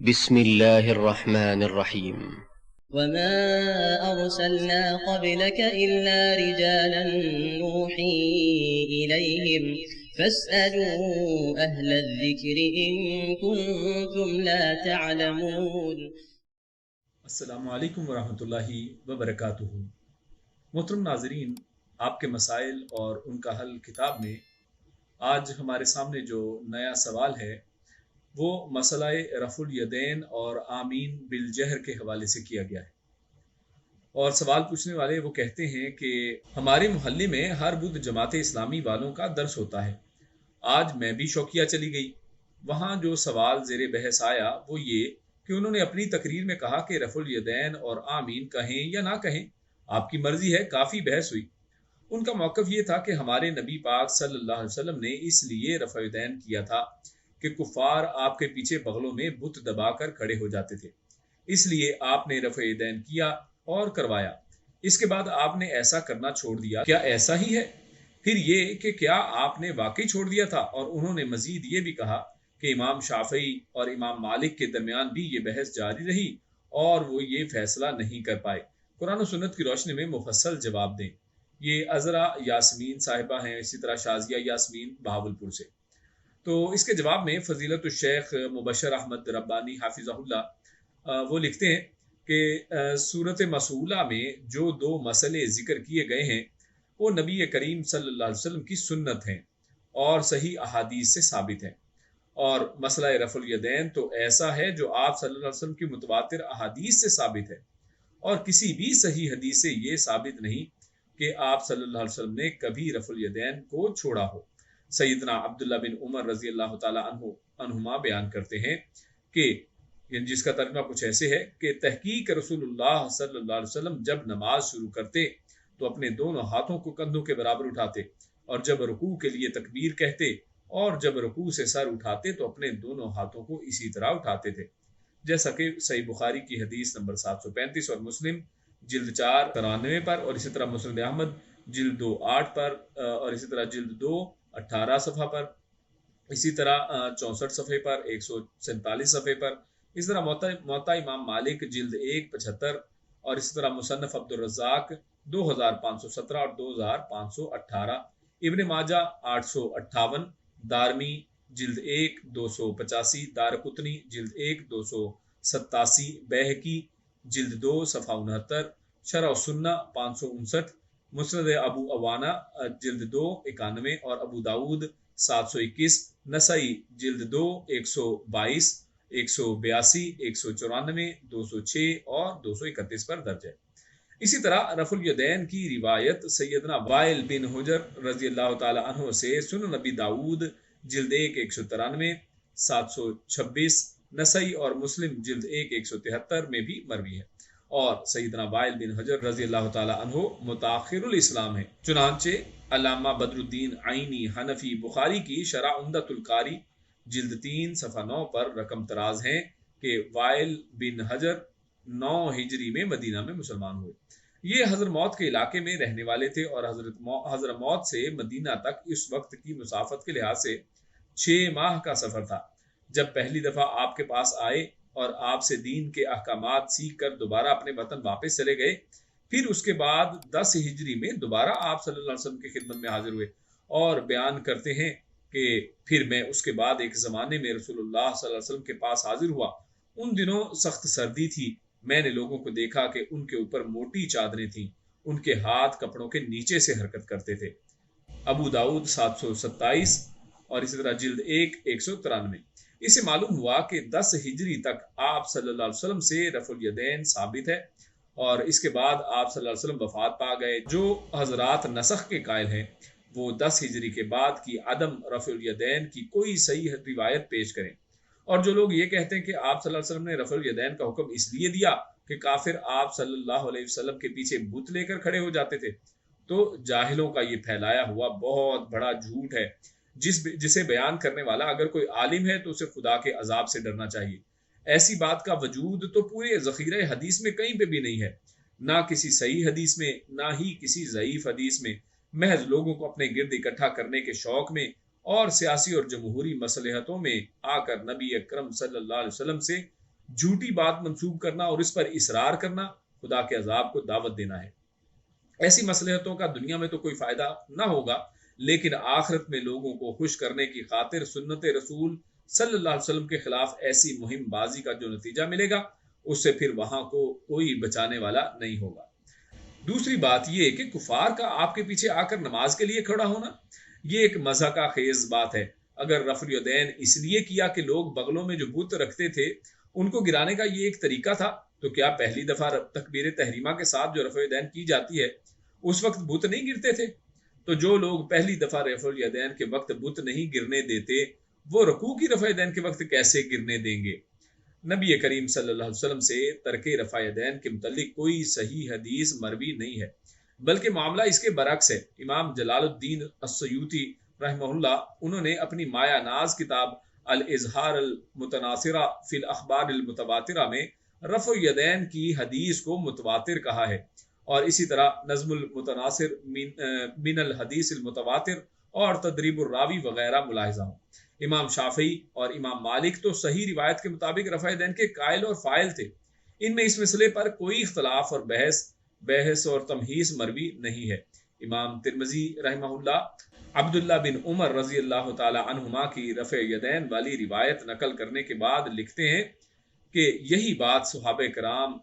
بسم الله الرحمن الرحيم. وما أرسلنا قبلك إلا رجالا نوحي إليهم فاسألوا أهل الذكر إن كنتم لا تعلمون. السلام علیکم ورحمۃ اللہ وبرکاتہ۔ محترم ناظرین، آپ کے مسائل اور ان کا حل کتاب میں آج ہمارے سامنے جو نیا سوال ہے وہ مسئلہ رفع الیدین اور آمین بالجہر کے حوالے سے کیا گیا ہے۔ اور سوال پوچھنے والے وہ کہتے ہیں کہ ہمارے محلے میں ہر بدھ جماعت اسلامی والوں کا درس ہوتا ہے۔ آج میں بھی شوقیہ چلی گئی۔ وہاں جو سوال زیر بحث آیا وہ یہ کہ انہوں نے اپنی تقریر میں کہا کہ رفع الیدین اور آمین کہیں یا نہ کہیں آپ کی مرضی ہے۔ کافی بحث ہوئی۔ ان کا موقف یہ تھا کہ ہمارے نبی پاک صلی اللہ علیہ وسلم نے اس لیے رفع الیدین کیا تھا کہ کفار آپ کے پیچھے بغلوں میں بت دبا کر کھڑے ہو جاتے تھے، اس لیے آپ نے رفع الیدین کیا اور کروایا۔ اس کے بعد آپ نے ایسا کرنا چھوڑ دیا۔ کیا ایسا ہی ہے؟ پھر یہ کہ کیا آپ نے واقعی چھوڑ دیا تھا؟ اور انہوں نے مزید یہ بھی کہا کہ امام شافعی اور امام مالک کے درمیان بھی یہ بحث جاری رہی اور وہ یہ فیصلہ نہیں کر پائے۔ قرآن و سنت کی روشنی میں مفصل جواب دیں۔ یہ عذرا یاسمین صاحبہ ہیں، اسی طرح شازیہ یاسمین بہاولپور سے۔ تو اس کے جواب میں فضیلت الشیخ مبشر احمد ربانی حافظہ اللہ وہ لکھتے ہیں کہ سورۃ مسئولہ میں جو دو مسئلے ذکر کیے گئے ہیں وہ نبی کریم صلی اللہ علیہ وسلم کی سنت ہیں اور صحیح احادیث سے ثابت ہیں۔ اور مسئلہ رفع الیدین تو ایسا ہے جو آپ صلی اللہ علیہ وسلم کی متواتر احادیث سے ثابت ہے، اور کسی بھی صحیح حدیث سے یہ ثابت نہیں کہ آپ صلی اللہ علیہ وسلم نے کبھی رفع الیدین کو چھوڑا ہو۔ سیدنا عبداللہ بن عمر رضی اللہ تعالی عنہما بیان کرتے ہیں کہ جس کا ترجمہ کچھ ایسے ہے کہ تحقیق رسول اللہ صلی اللہ علیہ وسلم جب نماز شروع کرتے تو اپنے دونوں ہاتھوں کو کندھوں کے برابر اٹھاتے، اور جب رکوع کے لیے تکبیر کہتے اور جب رکوع سے سر اٹھاتے تو اپنے دونوں ہاتھوں کو اسی طرح اٹھاتے تھے، جیسا کہ صحیح بخاری کی حدیث نمبر 735 اور مسلم جلد 4 93 پر، اور اسی طرح مسند احمد جلد 2 8 پر، اور اسی طرح جلد 2 18 صفحہ پر، اسی طرح 64 صفحے پر، 147 صفحے پر، اس طرح موطا امام مالک جلد 1 75، اور اسی طرح مصنف عبد الرزاق 2517 اور 2518، ابن ماجہ 858، دارمی جلد 1 285، دارقطنی جلد 1 287، بیہقی جلد 2 صفحہ 69، شرح السنہ 559، مسند ابو عوانہ جلد 2 91، اور ابو داود 721، نسائی جلد 2 122، 182، 194، 206 اور 231 پر درج ہے۔ اسی طرح رفع الیدین کی روایت سیدنا وائل بن حجر رضی اللہ تعالی عنہ سے سنن نبی داود جلد 1 193، 726، نسائی اور مسلم جلد 1 173 میں بھی مروی ہے۔ اور سیدنا وائل بن حجر رضی اللہ تعالی عنہ متاخر الاسلام ہے، چنانچہ علامہ بدر الدین عینی حنفی بخاری کی شرح عمدۃ القاری جلد 3 صفحہ 9 پر رقم تراز ہیں کہ وائل بن حجر 9 ہجری میں مدینہ میں مسلمان ہوئے۔ یہ حضرموت کے علاقے میں رہنے والے تھے، اور حضرموت سے مدینہ تک اس وقت کی مسافت کے لحاظ سے 6 ماہ کا سفر تھا۔ جب پہلی دفعہ آپ کے پاس آئے اور آپ سے دین کے احکامات سیکھ کر دوبارہ اپنے وطن واپس چلے گئے، پھر اس کے بعد 10 ہجری میں دوبارہ آپ صلی اللہ علیہ وسلم کی خدمت میں حاضر ہوئے، اور بیان کرتے ہیں کہ پھر میں اس کے بعد ایک زمانے میں رسول اللہ صلی اللہ علیہ وسلم کے پاس حاضر ہوا۔ ان دنوں سخت سردی تھی، میں نے لوگوں کو دیکھا کہ ان کے اوپر موٹی چادریں تھیں، ان کے ہاتھ کپڑوں کے نیچے سے حرکت کرتے تھے۔ ابو داؤد 727 اور اسی طرح جلد 1 193۔ اس سے معلوم ہوا کہ 10 ہجری تک آپ صلی اللہ علیہ وسلم سے رفع الیدین ثابت ہے، اور اس کے بعد آپ صلی اللہ علیہ وسلم وفات پا گئے۔ جو حضرات نسخ کے قائل ہیں وہ 10 ہجری کے بعد کی عدم رفع الیدین کی کوئی صحیح روایت پیش کریں، اور جو لوگ یہ کہتے ہیں کہ آپ صلی اللہ علیہ وسلم نے رفع الیدین کا حکم اس لیے دیا کہ کافر آپ صلی اللہ علیہ وسلم کے پیچھے بت لے کر کھڑے ہو جاتے تھے، تو جاہلوں کا یہ پھیلایا ہوا بہت بڑا جھوٹ ہے، جسے بیان کرنے والا اگر کوئی عالم ہے تو اسے خدا کے عذاب سے ڈرنا چاہیے۔ ایسی بات کا وجود تو پورے ذخیرہ حدیث میں کہیں پہ بھی نہیں ہے، نہ کسی صحیح حدیث میں، نہ ہی کسی ضعیف حدیث میں۔ محض لوگوں کو اپنے گرد اکٹھا کرنے کے شوق میں اور سیاسی اور جمہوری مصلحتوں میں آ کر نبی اکرم صلی اللہ علیہ وسلم سے جھوٹی بات منسوب کرنا اور اس پر اصرار کرنا خدا کے عذاب کو دعوت دینا ہے۔ ایسی مصلحتوں کا دنیا میں تو کوئی فائدہ نہ ہوگا، لیکن آخرت میں لوگوں کو خوش کرنے کی خاطر سنت رسول صلی اللہ علیہ وسلم کے خلاف ایسی مہم بازی کا جو نتیجہ ملے گا اس سے پھر وہاں کو کوئی بچانے والا نہیں ہوگا۔ دوسری بات یہ کہ کفار کا آپ کے پیچھے آ کر نماز کے لیے کھڑا ہونا یہ ایک مضحکہ کا خیز بات ہے۔ اگر رفع الیدین اس لیے کیا کہ لوگ بغلوں میں جو بت رکھتے تھے ان کو گرانے کا یہ ایک طریقہ تھا، تو کیا پہلی دفعہ تکبیر تحریمہ کے ساتھ جو رفع الیدین کی جاتی ہے اس وقت بت نہیں گرتے تھے؟ تو جو لوگ پہلی دفعہ رفع الیدین کے وقت بت نہیں گرنے دیتے وہ رکوع کی رفع الیدین کے وقت کیسے گرنے دیں گے؟ نبی کریم صلی اللہ علیہ وسلم سے ترک رفع الیدین کے متعلق کوئی صحیح حدیث مروی نہیں ہے، بلکہ معاملہ اس کے برعکس ہے۔ امام جلال الدین السیوطی رحمہ اللہ انہوں نے اپنی مایہ ناز کتاب الاظہار المتناثرہ فی الاخبار المتواترہ میں رفع الیدین کی حدیث کو متواتر کہا ہے، اور اسی طرح نظم المتناثر من الحدیث المتواتر اور تدریب الراوی وغیرہ ملاحظہ ہوں۔ امام شافعی اور امام مالک تو صحیح روایت کے مطابق رفع الیدین کے قائل اور فاعل تھے، ان میں اس مسئلے پر کوئی اختلاف اور بحث اور تمہیس مروی نہیں ہے۔ امام ترمذی رحمہ اللہ عبداللہ بن عمر رضی اللہ تعالی عنہما کی رفع الیدین والی روایت نقل کرنے کے بعد لکھتے ہیں کہ یہی بات صحابہ کرام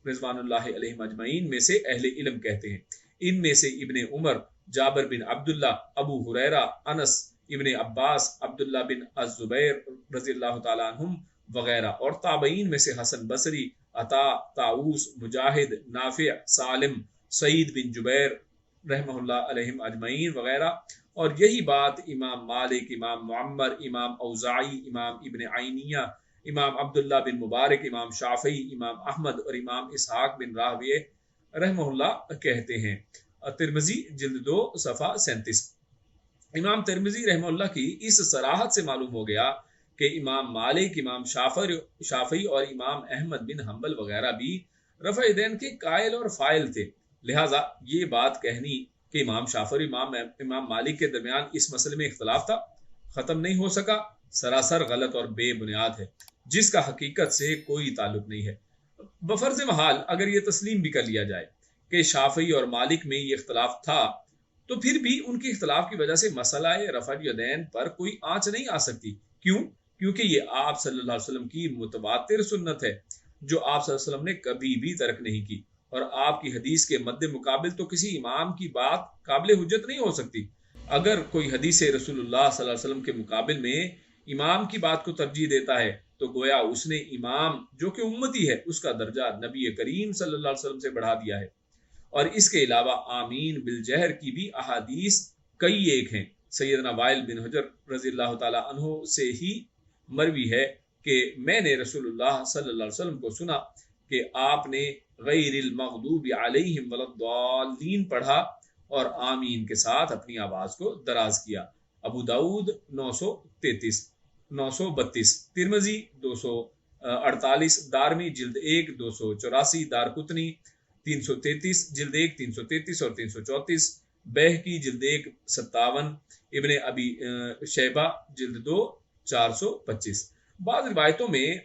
رضوان اللہ علیہم اجمعین میں سے اہل علم کہتے ہیں۔ ان میں سے ابن عمر، جابر بن عبداللہ، ابو ہریرہ، انس، ابن عباس، عبداللہ بن الزبیر رضی اللہ تعالیٰ عنہم وغیرہ، اور تابعین میں سے حسن بصری، عطا، طاؤوس، مجاہد، نافع، سالم، سعید بن جبیر رحمہ اللہ علیہم اجمعین وغیرہ، اور یہی بات امام مالک، امام معمر، امام اوزاعی، امام ابن عینیہ، امام عبداللہ بن مبارک، امام شافعی، امام احمد اور امام اسحاق بن راہویہ رحمہ اللہ کہتے ہیں۔ ترمذی جلد 2 صفحہ 37۔ امام ترمذی رحمہ اللہ کی اس صراحت سے معلوم ہو گیا کہ امام مالک، امام شافعی اور امام احمد بن حنبل وغیرہ بھی رفع الیدین کے قائل اور فاعل تھے، لہٰذا یہ بات کہنی کہ امام شافعی اور امام مالک کے درمیان اس مسئلے میں اختلاف تھا ختم نہیں ہو سکا، سراسر غلط اور بے بنیاد ہے، جس کا حقیقت سے کوئی تعلق نہیں ہے۔ بفرض محال اگر یہ تسلیم بھی کر لیا جائے کہ شافعی اور مالک میں یہ اختلاف تھا، تو پھر بھی ان کے اختلاف کی وجہ سے مسئلہ رفع الیدین پر کوئی آنچ نہیں آ سکتی۔ کیوں؟ کیونکہ یہ آپ صلی اللہ علیہ وسلم کی متواتر سنت ہے جو آپ صلی اللہ علیہ وسلم نے کبھی بھی ترک نہیں کی، اور آپ کی حدیث کے مد مقابل تو کسی امام کی بات قابل حجت نہیں ہو سکتی۔ اگر کوئی حدیث رسول اللہ صلی اللہ علیہ وسلم کے مقابل میں امام کی بات کو ترجیح دیتا ہے تو گویا اس نے امام جو کہ امتی ہے اس کا درجہ نبی کریم صلی اللہ علیہ وسلم سے بڑھا دیا ہے۔ اور اس کے علاوہ آمین بالجہر کی بھی احادیث کئی ایک ہیں۔ سیدنا وائل بن حجر رضی اللہ تعالی عنہ سے ہی مروی ہے کہ میں نے رسول اللہ صلی اللہ علیہ وسلم کو سنا کہ آپ نے غیر المغضوب علیہم ولا الضالین پڑھا اور آمین کے ساتھ اپنی آواز کو دراز کیا۔ ابو داؤد 932، ترمذی 248، دارمی جلد 1 284، دارقطنی 333 جلد 1 333 اور 334، بیہقی جلد 1 57، ابن ابی شیبہ جلد 2 425۔ بعض روایتوں میں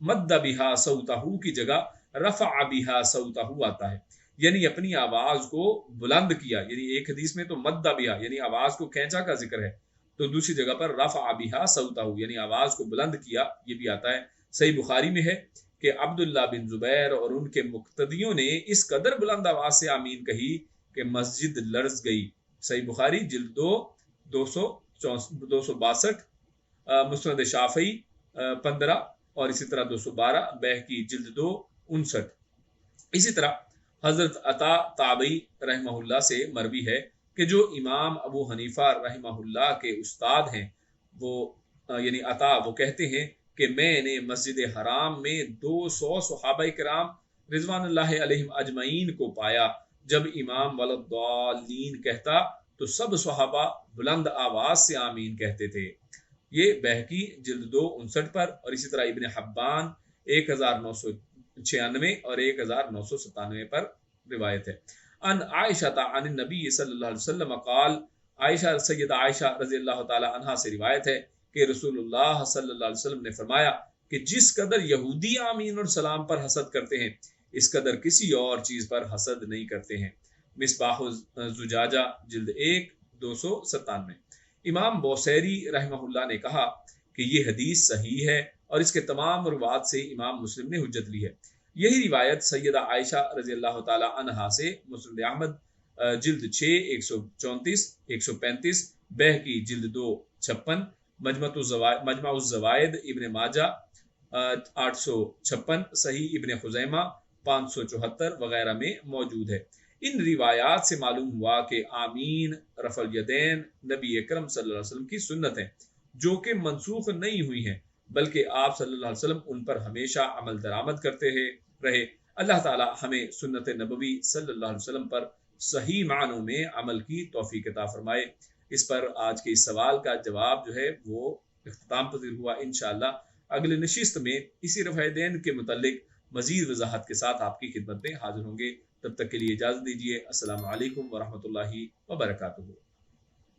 مد بہا صوتہ کی جگہ رفع بہا صوتہ آتا ہے، یعنی اپنی آواز کو بلند کیا، یعنی ایک حدیث میں تو مد بہا یعنی آواز کو کھینچا کا ذکر ہے، تو دوسری جگہ پر رفع بہا صوتہ یعنی آواز کو بلند کیا، یہ بھی آتا ہے۔ صحیح بخاری میں ہے کہ عبداللہ بن زبیر اور ان کے مقتدیوں نے اس قدر بلند آواز سے آمین کہی کہ مسجد لرز گئی۔ صحیح بخاری جلد 2 262، مسند شافعی 15 اور اسی طرح 212، بیہقی جلد 2 59۔ اسی طرح حضرت عطا تابعی رحمہ اللہ سے مروی ہے کہ جو امام ابو حنیفہ رحمہ اللہ کے استاد ہیں، وہ یعنی عطا وہ کہتے ہیں کہ میں نے مسجد حرام میں 200 صحابہ کرام رضوان اللہ علیہم اجمعین کو پایا، جب امام ولدالین کہتا تو سب صحابہ بلند آواز سے آمین کہتے تھے۔ یہ بیہقی جلد 2 59 پر، اور اسی طرح ابن حبان 1996 اور 1997 پر روایت ہے۔ ان عائشہ عن النبی صلی اللہ علیہ وسلم قال، عائشہ سیدہ عائشہ رضی اللہ تعالی عنہا سے روایت ہے کہ رسول اللہ صلی اللہ علیہ وسلم نے فرمایا کہ جس قدر یہودی آمین اور سلام پر حسد کرتے ہیں اس قدر کسی اور چیز پر حسد نہیں کرتے ہیں۔ مصباح الزجاجہ جلد 1 297۔ امام بوصیری رحمہ اللہ نے کہا کہ یہ حدیث صحیح ہے اور اس کے تمام روات سے امام مسلم نے حجت لی ہے۔ یہی روایت سیدہ عائشہ رضی اللہ تعالی عنہا سے مسند احمد جلد 6 134 135، بہقی جلد 2 56، مجمع الزوائد ابن ماجہ 856، صحیح ابن خزیمہ 574 وغیرہ میں موجود ہے۔ ان روایات سے معلوم ہوا کہ آمین رفع الیدین نبی اکرم صلی اللہ علیہ وسلم کی سنت ہے جو کہ منسوخ نہیں ہوئی ہیں، بلکہ آپ صلی اللہ علیہ وسلم ان پر ہمیشہ عمل درآمد کرتے رہے۔ اللہ تعالی ہمیں سنت نبوی صلی اللہ علیہ وسلم پر صحیح معنوں میں عمل کی توفیق عطا فرمائے۔ اس پر آج کے اس سوال کا جواب جو ہے وہ اختتام پذیر ہوا۔ انشاءاللہ اگلے نشست میں اسی رفع دین کے متعلق مزید وضاحت کے ساتھ آپ کی خدمت میں حاضر ہوں گے۔ تب تک کے لیے اجازت دیجیے۔ السلام علیکم ورحمۃ اللہ وبرکاتہ۔